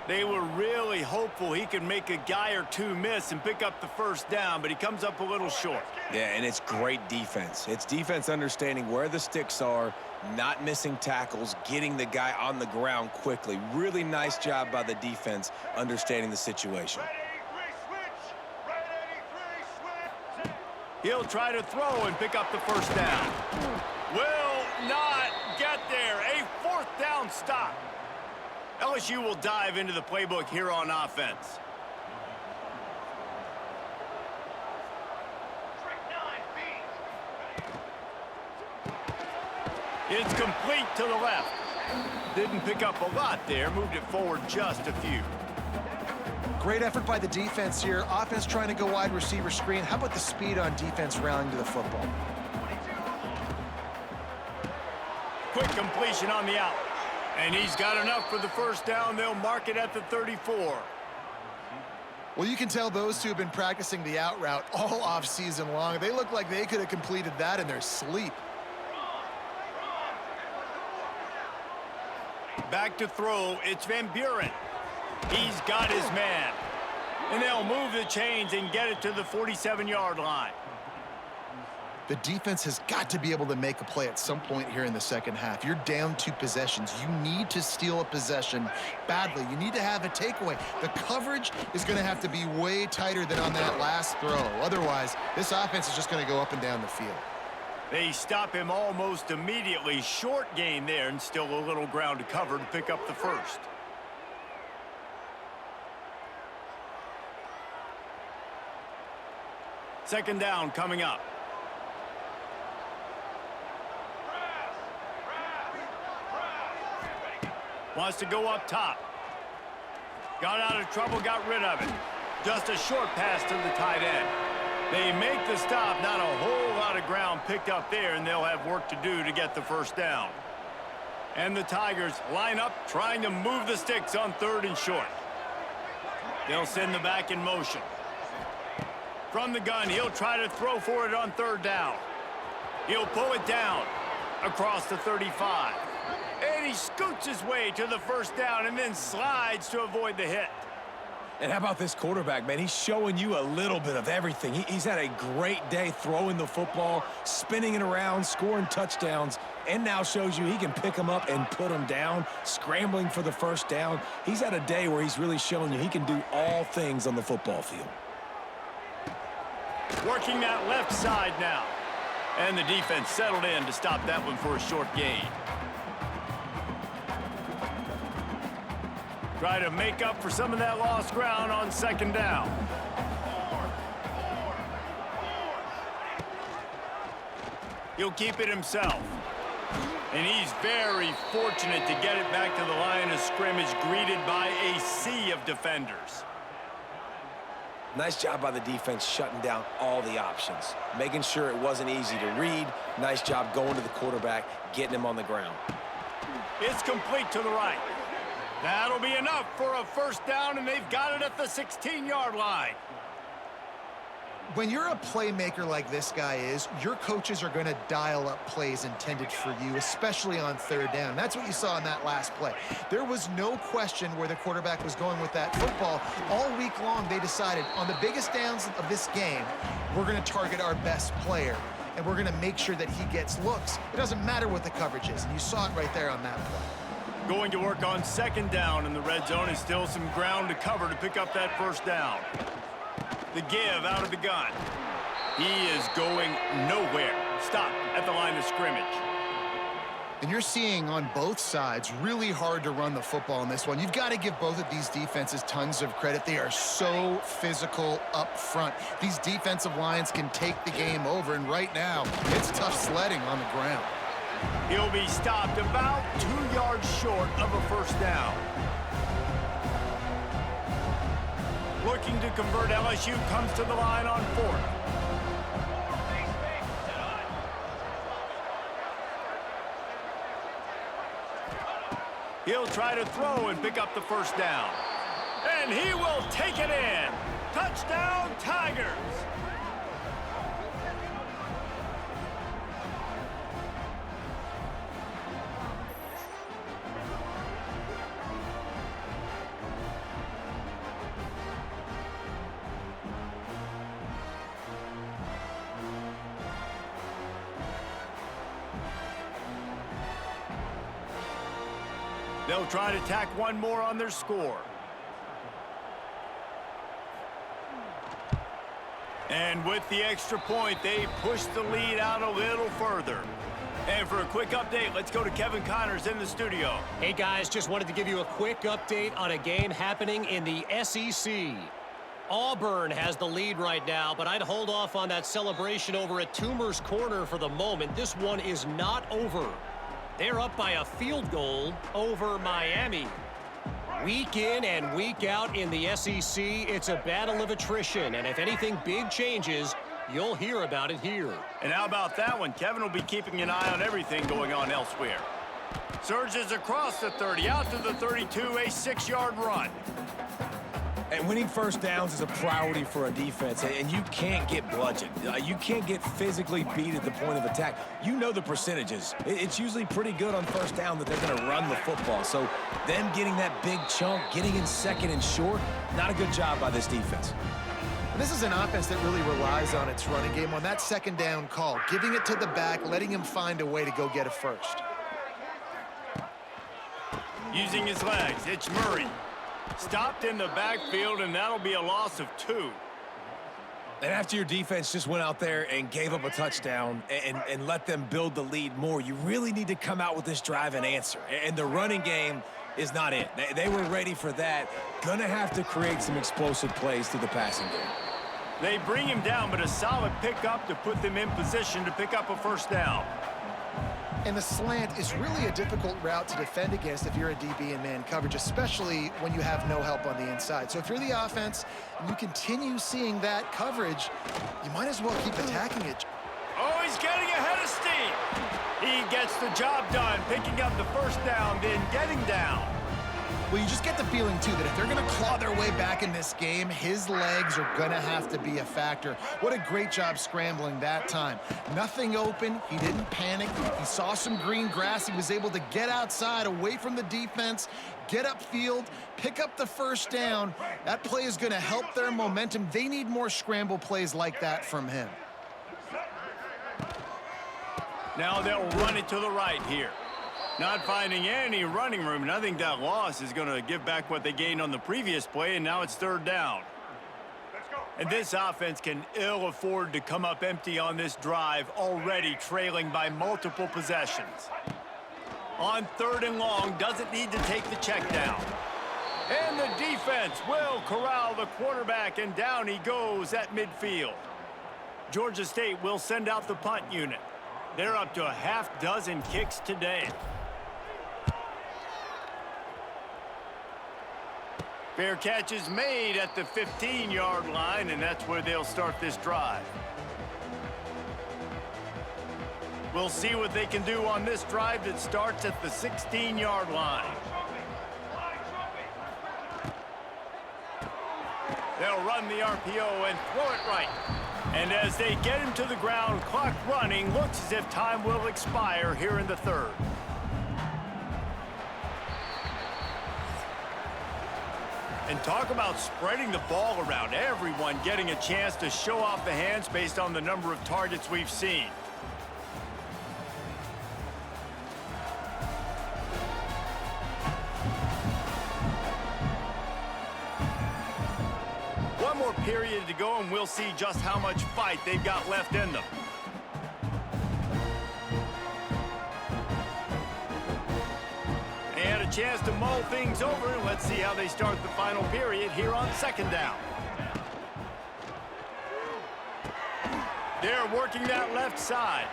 [SPEAKER 1] They were really hopeful he could make a guy or two miss and pick up the 1st down, but he comes up a little short.
[SPEAKER 3] Yeah, and it's great defense. It's defense understanding where the sticks are, not missing tackles, getting the guy on the ground quickly. Really nice job by the defense understanding the situation.
[SPEAKER 5] Red 83 switch. Red 83 switch.
[SPEAKER 1] He'll try to throw and pick up the 1st down. Will not get there. A 4th down stop. LSU will dive into the playbook here on offense. It's complete to the left. Didn't pick up a lot there. Moved it forward just a few.
[SPEAKER 2] Great effort by the defense here. Offense trying to go wide receiver screen. How about the speed on defense rallying to the football?
[SPEAKER 1] Quick completion on the out. And he's got enough for the first down. They'll mark it at the 34.
[SPEAKER 2] Well, you can tell those two have been practicing the out route all off-season long. They look like they could have completed that in their sleep.
[SPEAKER 1] Back to throw, it's Van Buren. He's got his man. And they'll move the chains and get it to the 47-yard line.
[SPEAKER 2] The defense has got to be able to make a play at some point here in the second half. You're down 2 possessions. You need to steal a possession badly. You need to have a takeaway. The coverage is going to have to be way tighter than on that last throw. Otherwise, this offense is just going to go up and down the field.
[SPEAKER 1] They stop him almost immediately. Short gain there and still a little ground to cover to pick up the first. Second down coming up. Wants to go up top. Got out of trouble, got rid of it. Just a short pass to the tight end. They make the stop, not a whole lot of ground picked up there, and they'll have work to do to get the first down. And the Tigers line up, trying to move the sticks on 3rd and short. They'll send the back in motion. From the gun, he'll try to throw for it on 3rd down. He'll pull it down across the 35. And he scoots his way to the first down and then slides to avoid the hit.
[SPEAKER 3] And how about this quarterback, man? He's showing you a little bit of everything. He's had a great day throwing the football, spinning it around, scoring touchdowns, and now shows you he can pick them up and put them down, scrambling for the first down. He's had a day where he's really showing you he can do all things on the football field.
[SPEAKER 1] Working that left side now. And the defense settled in to stop that one for a short gain. Try to make up for some of that lost ground on 2nd down. He'll keep it himself. And he's very fortunate to get it back to the line of scrimmage, greeted by a sea of defenders.
[SPEAKER 3] Nice job by the defense shutting down all the options, making sure it wasn't easy to read. Nice job going to the quarterback, getting him on the ground.
[SPEAKER 1] It's complete to the right. That'll be enough for a first down, and they've got it at the 16-yard line.
[SPEAKER 2] When you're a playmaker like this guy is, your coaches are going to dial up plays intended for you, especially on 3rd down. That's what you saw in that last play. There was no question where the quarterback was going with that football. All week long, they decided on the biggest downs of this game, we're going to target our best player, and we're going to make sure that he gets looks. It doesn't matter what the coverage is, and you saw it right there on that play.
[SPEAKER 1] Going to work on 2nd down in the red zone, is still some ground to cover to pick up that first down. The give out of the gun. He is going nowhere. Stop at the line of scrimmage.
[SPEAKER 2] And you're seeing on both sides really hard to run the football in this one. You've got to give both of these defenses tons of credit. They are so physical up front. These defensive lines can take the game over, and right now, it's tough sledding on the ground.
[SPEAKER 1] He'll be stopped about 2 yards short of a first down. Looking to convert, LSU comes to the line on 4th. He'll try to throw and pick up the first down. And he will take it in. Touchdown, Tigers! They'll try to tack one more on their score. And with the extra point, they push the lead out a little further. And for a quick update, let's go to Kevin Connors in the studio.
[SPEAKER 4] Hey, guys, just wanted to give you a quick update on a game happening in the SEC. Auburn has the lead right now, but I'd hold off on that celebration over at Toomer's Corner for the moment. This one is not over. They're up by a field goal over Miami. Week in and week out in the SEC, it's a battle of attrition. And if anything big changes, you'll hear about it here.
[SPEAKER 1] And how about that one? Kevin will be keeping an eye on everything going on elsewhere. Surges across the 30, out to the 32, a 6-yard run.
[SPEAKER 3] And winning first downs is a priority for a defense, and you can't get bludgeoned. You can't get physically beat at the point of attack. You know the percentages. It's usually pretty good on first down that they're going to run the football. So them getting that big chunk, getting in second and short, not a good job by this defense.
[SPEAKER 2] This is an offense that really relies on its running game on that second down call, giving it to the back, letting him find a way to go get a first.
[SPEAKER 1] Using his legs, it's Murray. Stopped in the backfield, and that'll be a loss of 2.
[SPEAKER 3] And after your defense just went out there and gave up a touchdown and let them build the lead more, you really need to come out with this drive and answer. And the running game is not it. They were ready for that. Gonna have to create some explosive plays through the passing game.
[SPEAKER 1] They bring him down, but a solid pickup to put them in position to pick up a first down.
[SPEAKER 2] And the slant is really a difficult route to defend against if you're a DB in man coverage, especially when you have no help on the inside. So if you're the offense and you continue seeing that coverage, you might as well keep attacking it.
[SPEAKER 1] Oh, he's getting ahead of steam. He gets the job done, picking up the first down, then getting down.
[SPEAKER 2] Well, you just get the feeling, too, that if they're going to claw their way back in this game, his legs are going to have to be a factor. What a great job scrambling that time. Nothing open. He didn't panic. He saw some green grass. He was able to get outside, away from the defense, get upfield, pick up the first down. That play is going to help their momentum. They need more scramble plays like that from him.
[SPEAKER 1] Now they'll run it to the right here. Not finding any running room, and I think that loss is going to give back what they gained on the previous play, and now it's third down. And this offense can ill afford to come up empty on this drive, already trailing by multiple possessions. On third and long, doesn't need to take the check down. And the defense will corral the quarterback, and down he goes at midfield. Georgia State will send out the punt unit. They're up to a half dozen kicks today. Fair catch is made at the 15-yard line, and that's where they'll start this drive. We'll see what they can do on this drive that starts at the 16-yard line. They'll run the RPO and throw it right. And as they get him to the ground, clock running, looks as if time will expire here in the third. And talk about spreading the ball around. Everyone getting a chance to show off the hands based on the number of targets we've seen. One more period to go, and we'll see just how much fight they've got left in them. They had a chance to mull things over. Let's see how they start the final period here on second down. They're working that left side.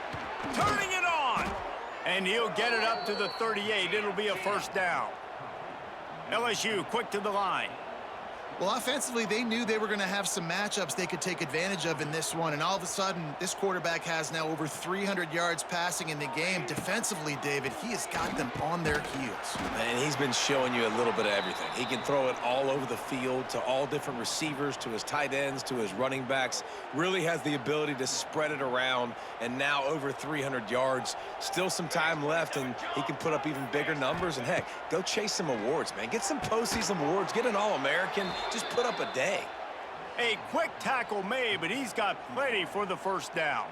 [SPEAKER 1] Turning it on. And he'll get it up to the 38. It'll be a first down. LSU quick to the line.
[SPEAKER 2] Well, offensively, they knew they were going to have some matchups they could take advantage of in this one, and all of a sudden, this quarterback has now over 300 yards passing in the game. Defensively, David, he has got them on their heels.
[SPEAKER 3] And he's been showing you a little bit of everything. He can throw it all over the field to all different receivers, to his tight ends, to his running backs. Really has the ability to spread it around, and now over 300 yards. Still some time left, and he can put up even bigger numbers. And, heck, go chase some awards, man. Get some postseason awards. Get an All-American. Just put up a day.
[SPEAKER 1] A quick tackle made, but he's got plenty for the first down.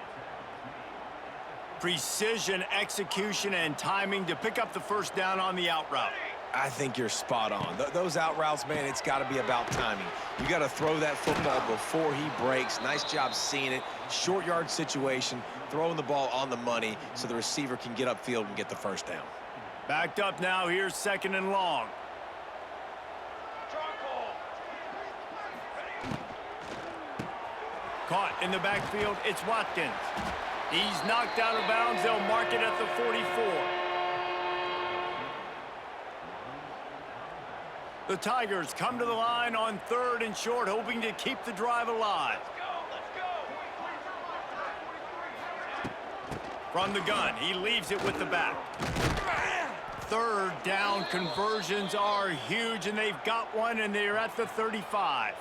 [SPEAKER 1] Precision, execution, and timing to pick up the first down on the out route.
[SPEAKER 3] I think you're spot on. Those out routes, man, it's got to be about timing. You got to throw that football before he breaks. Nice job seeing it. Short yard situation, throwing the ball on the money so the receiver can get upfield and get the first down.
[SPEAKER 1] Backed up now. Here's second and long. Caught in the backfield, it's Watkins. He's knocked out of bounds. They'll mark it at the 44. The Tigers come to the line on 3rd and short, hoping to keep the drive alive. From the gun, he leaves it with the back. 3rd down conversions are huge, and they've got one, and they're at the 35.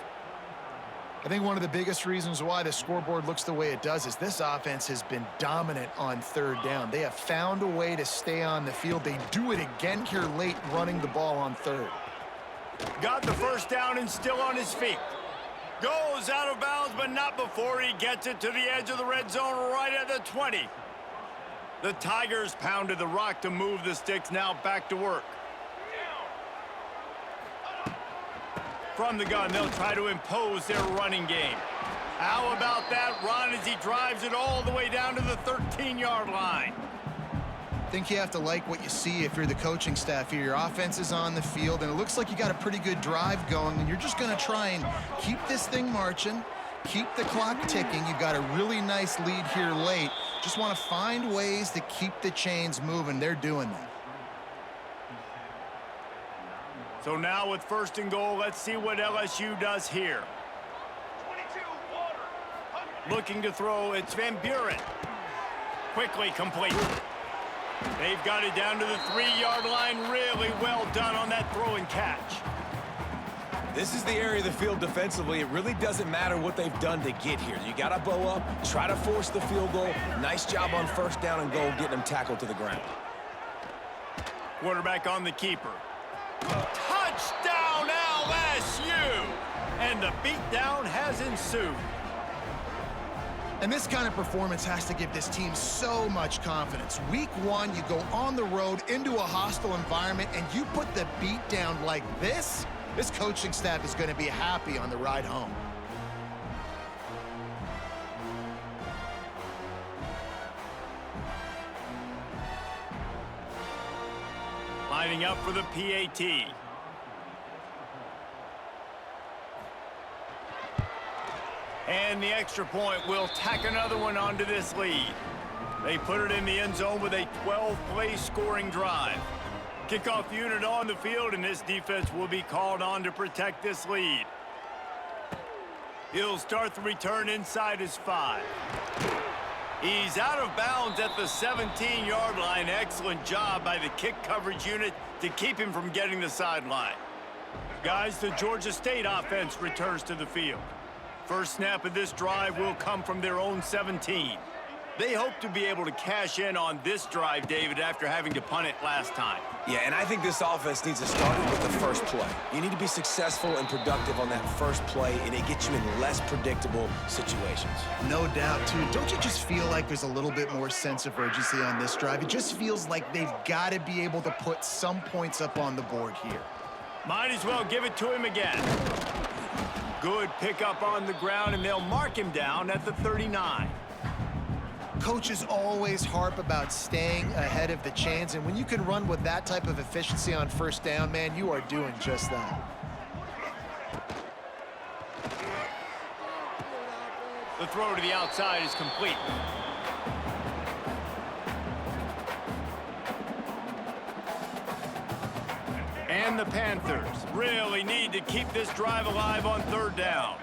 [SPEAKER 2] I think one of the biggest reasons why the scoreboard looks the way it does is this offense has been dominant on 3rd down. They have found a way to stay on the field. They do it again here late, running the ball on 3rd.
[SPEAKER 1] Got the 1st down and still on his feet. Goes out of bounds, but not before he gets it to the edge of the red zone right at the 20. The Tigers pounded the rock to move the sticks, now back to work. From the gun, they'll try to impose their running game. How about that run as he drives it all the way down to the 13-yard line?
[SPEAKER 2] I think you have to like what you see if you're the coaching staff here. Your offense is on the field, and it looks like you got a pretty good drive going, and you're just going to try and keep this thing marching, keep the clock ticking. You've got a really nice lead here late. Just want to find ways to keep the chains moving. They're doing that.
[SPEAKER 1] So now with 1st and goal, let's see what LSU does here. Looking to throw, it's Van Buren. Quickly complete. They've got it down to the 3-yard line. Really well done on that throw and catch.
[SPEAKER 3] This is the area of the field defensively. It really doesn't matter what they've done to get here. You got to bow up, try to force the field goal. Nice job on 1st down and goal, getting them tackled to the ground.
[SPEAKER 1] Quarterback on the keeper. Touchdown LSU! And the beatdown has ensued.
[SPEAKER 2] And this kind of performance has to give this team so much confidence. Week 1, you go on the road into a hostile environment, and you put the beat down like this coaching staff is going to be happy on the ride home.
[SPEAKER 1] Lining up for the PAT. And the extra point will tack another one onto this lead. They put it in the end zone with a 12-play scoring drive. Kickoff unit on the field, and this defense will be called on to protect this lead. He'll start the return inside his 5. He's out of bounds at the 17-yard line. Excellent job by the kick coverage unit to keep him from getting the sideline. Guys, the Georgia State offense returns to the field. First snap of this drive will come from their own 17. They hope to be able to cash in on this drive, David, after having to punt it last time.
[SPEAKER 3] Yeah, and I think this offense needs to start it with the first play. You need to be successful and productive on that first play, and it gets you in less predictable situations.
[SPEAKER 2] No doubt, too. Don't you just feel like there's a little bit more sense of urgency on this drive? It just feels like they've got to be able to put some points up on the board here.
[SPEAKER 1] Might as well give it to him again. Good pickup on the ground, and they'll mark him down at the 39.
[SPEAKER 2] Coaches always harp about staying ahead of the chains, and when you can run with that type of efficiency on 1st down, man, you are doing just that.
[SPEAKER 1] The throw to the outside is complete. And the Panthers really need to keep this drive alive on 3rd down.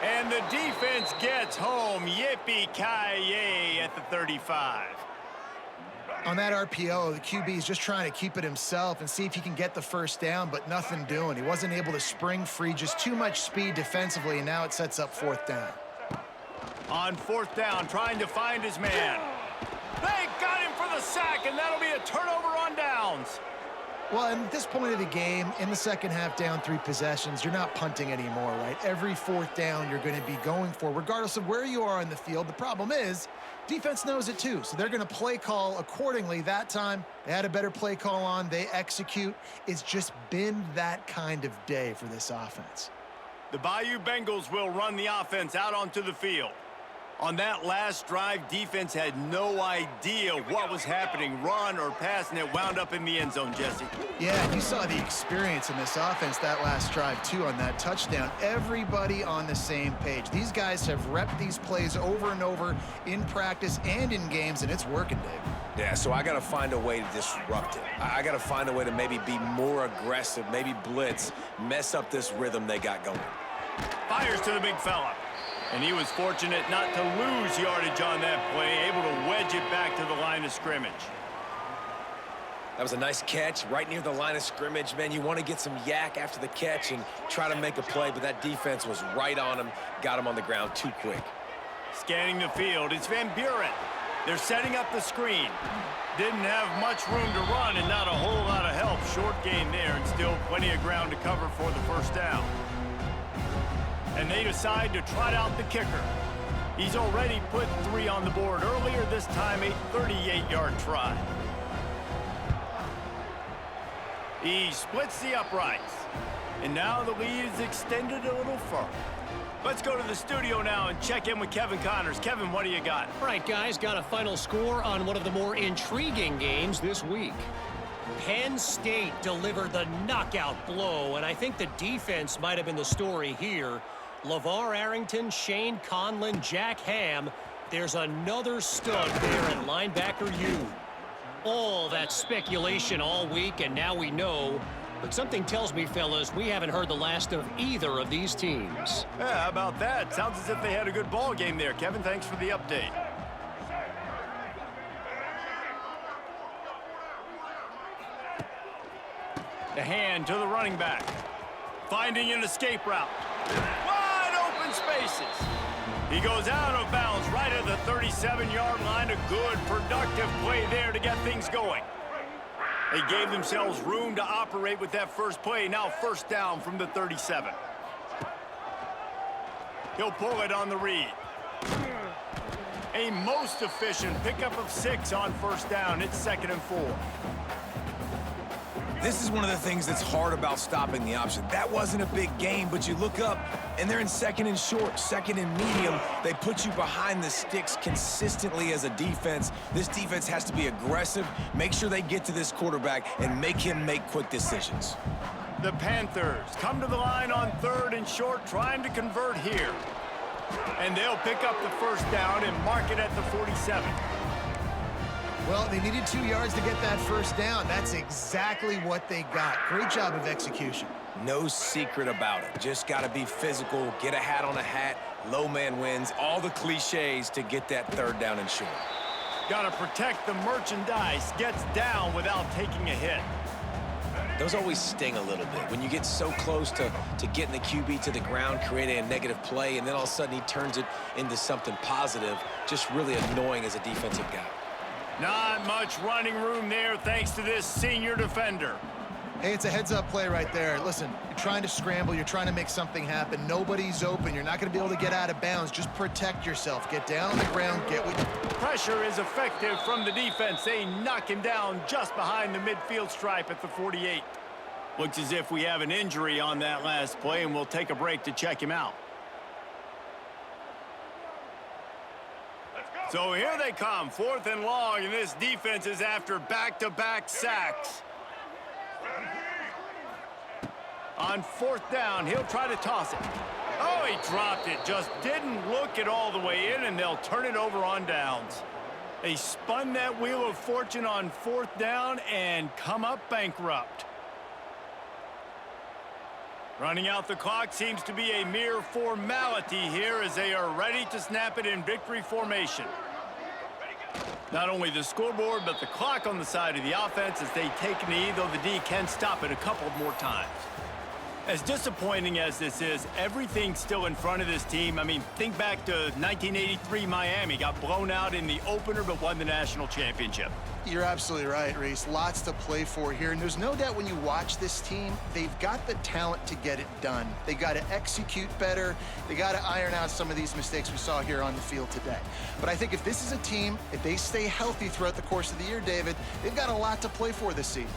[SPEAKER 1] And the defense gets home. Yippee-ki-yay at the 35.
[SPEAKER 2] On that RPO, the QB is just trying to keep it himself and see if he can get the 1st down, but nothing doing. He wasn't able to spring free, just too much speed defensively, and now it sets up 4th down.
[SPEAKER 1] On 4th down, trying to find his man. They got him for the sack, and that'll be a turnover on downs.
[SPEAKER 2] Well, at this point of the game, in the second half, down 3 possessions, you're not punting anymore, right? Every 4th down you're going to be going for, regardless of where you are on the field. The problem is, defense knows it too, so they're going to play call accordingly. That time, they had a better play call on. They execute. It's just been that kind of day for this offense.
[SPEAKER 1] The Bayou Bengals will run the offense out onto the field. On that last drive, defense had no idea what was happening, run or pass, and it wound up in the end zone, Jesse.
[SPEAKER 2] Yeah, you saw the experience in this offense that last drive, too, on that touchdown. Everybody on the same page. These guys have repped these plays over and over in practice and in games, and it's working, Dave.
[SPEAKER 3] Yeah, so I got to find a way to disrupt it. I got to find a way to maybe be more aggressive, maybe blitz, mess up this rhythm they got going.
[SPEAKER 1] Fires to the big fella. And he was fortunate not to lose yardage on that play, able to wedge it back to the line of scrimmage.
[SPEAKER 3] That was a nice catch right near the line of scrimmage. Man, you want to get some yak after the catch and try to make a play, but that defense was right on him, got him on the ground too quick.
[SPEAKER 1] Scanning the field, it's Van Buren. They're setting up the screen. Didn't have much room to run and not a whole lot of help. Short gain there and still plenty of ground to cover for the first down. And they decide to trot out the kicker. He's already put 3 on the board earlier, this time a 38-yard try. He splits the uprights. And now the lead is extended a little further. Let's go to the studio now and check in with Kevin Connors. Kevin, what do you got?
[SPEAKER 4] All right, guys, got a final score on one of the more intriguing games this week. Penn State delivered the knockout blow, and I think the defense might have been the story here. LeVar Arrington, Shane Conlon, Jack Ham. There's another stud there at linebacker U. All that speculation all week, and now we know. But something tells me, fellas, we haven't heard the last of either of these teams.
[SPEAKER 1] Yeah, how about that? Sounds as if they had a good ball game there. Kevin, thanks for the update. The hand to the running back. Finding an escape route. Wide open spaces. He goes out of bounds right at the 37-yard line. A good, productive play there to get things going. They gave themselves room to operate with that first play. Now first down from the 37. He'll pull it on the read. A most efficient pickup of 6 on first down. It's 2nd and 4.
[SPEAKER 3] This is one of the things that's hard about stopping the option. That wasn't a big gain, but you look up, and they're in 2nd and short, 2nd and medium. They put you behind the sticks consistently as a defense. This defense has to be aggressive, make sure they get to this quarterback, and make him make quick decisions.
[SPEAKER 1] The Panthers come to the line on 3rd and short, trying to convert here. And they'll pick up the first down and mark it at the 47.
[SPEAKER 2] Well, they needed 2 yards to get that first down. That's exactly what they got. Great job of execution.
[SPEAKER 3] No secret about it. Just got to be physical, get a hat on a hat, low man wins, all the cliches to get that 3rd down and short.
[SPEAKER 1] Got to protect the merchandise, gets down without taking a hit.
[SPEAKER 3] Those always sting a little bit. When you get so close to getting the QB to the ground, creating a negative play, and then all of a sudden he turns it into something positive, just really annoying as a defensive guy.
[SPEAKER 1] Not much running room there thanks to this senior defender.
[SPEAKER 2] Hey, it's a heads-up play right there. Listen, you're trying to scramble. You're trying to make something happen. Nobody's open. You're not going to be able to get out of bounds. Just protect yourself. Get down on the ground. Get what you...
[SPEAKER 1] Pressure is effective from the defense. They knock him down just behind the midfield stripe at the 48. Looks as if we have an injury on that last play, and we'll take a break to check him out. So here they come, 4th and long, and this defense is after back-to-back sacks. On 4th down, he'll try to toss it. Oh, he dropped it. Just didn't look it all the way in, and they'll turn it over on downs. They spun that wheel of fortune on 4th down and come up bankrupt. Running out the clock seems to be a mere formality here as they are ready to snap it in victory formation. Not only the scoreboard, but the clock on the side of the offense as they take a knee, though the D can stop it a couple more times. As disappointing as this is, everything's still in front of this team. I mean, think back to 1983 Miami. Got blown out in the opener, but won the national championship.
[SPEAKER 2] You're absolutely right, Reese. Lots to play for here. And there's no doubt when you watch this team, they've got the talent to get it done. They got to execute better. They got to iron out some of these mistakes we saw here on the field today. But I think if this is a team, if they stay healthy throughout the course of the year, David, they've got a lot to play for this season.